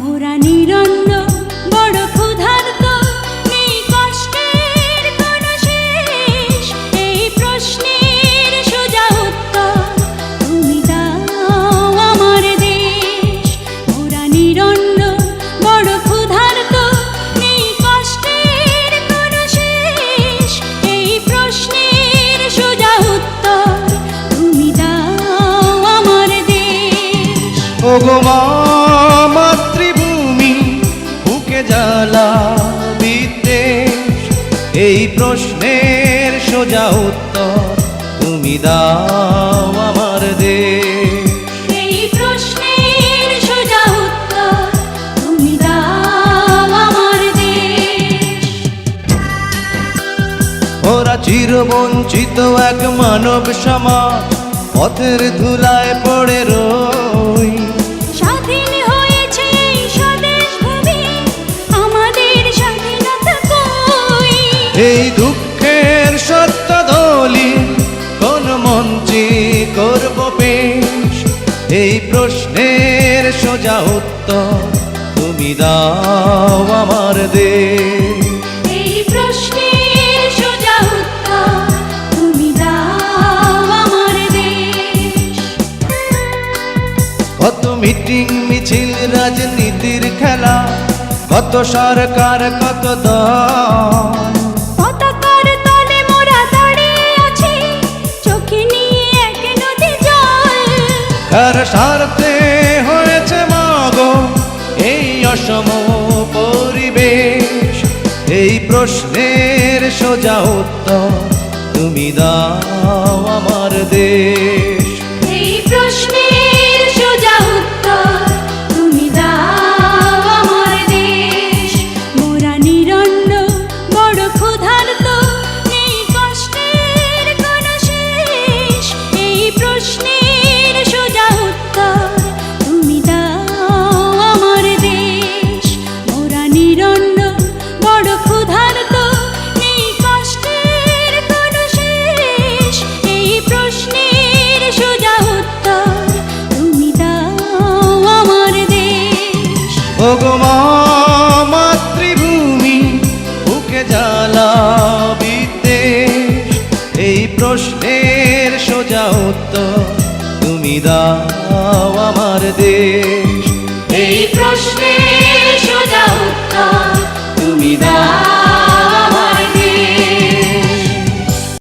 মোরা নিরন্ন বড় ক্ষুধার্ত, নেই কষ্টের কোনো শেষ। এই প্রশ্নের সোজা উত্তর তুমি দাও আমার দেশ। মোরা নিরন্ন বড় ক্ষুধার্ত, নেই কষ্টের কোনো শেষ। এই প্রশ্নের সোজা উত্তর তুমি দাও আমার দেশ। ওগো মা মাতৃভূমি, বুকে জ্বালা বিদ্বেষ, এই প্রশ্নের সোজা উত্তর তুমি দাও আমার দেশ। এই প্রশ্নের সোজা উত্তর তুমি দাও আমার দেশ। ওরা চিরবঞ্চিত এক মানব সমাজ, পথের ধুলায় পড়ে রই। স্বাধীন হয়েছে এই স্বদেশ ভূমি, আমাদের স্বাধীনতা কই? এই দুঃখের সত্য দলি কোন মঞ্চে করব পেশ, এই প্রশ্নের সোজা উত্তর তুমি দাও আমার দেশ। এই প্রশ্নের সোজা উত্তর তুমি দাও আমার দেশ। কত মিটিং মিছিল রাজনীতির খেলা, কত সরকার কত দল, পতাকার তলে মোরা দাঁড়িয়ে আছি, চোখে নিয়ে এক নদী জল। কার স্বার্থে হয়েছে মাগো এই অসম পরিবেশ, এই প্রশ্নের সোজা উত্তর তুমি দাও আমার দেশ। এই প্রশ্নের সোজা উত্তর তুমি দাও আমার দেশ। মোরা নিরন্ন বড় ক্ষুধার্ত, নেই কষ্টের কোনো শেষ। এই প্রশ্নের সোজা উত্তর তুমি দাও আমার দেশ। মোরা নিরন্ন বড় ক্ষুধার্ত, নেই কষ্টের কোনো শেষ। এই প্রশ্নের সোজা উত্তর তুমি দাও আমার দেশ। ওগো মা মাতৃভূমি, বুকে জ্বালা বিদ্বেষ, এই প্রশ্নের সোজা উত্তর তুমি দাও আমার দেশ। এই প্রশ্নের সোজা উত্তর তুমি দাও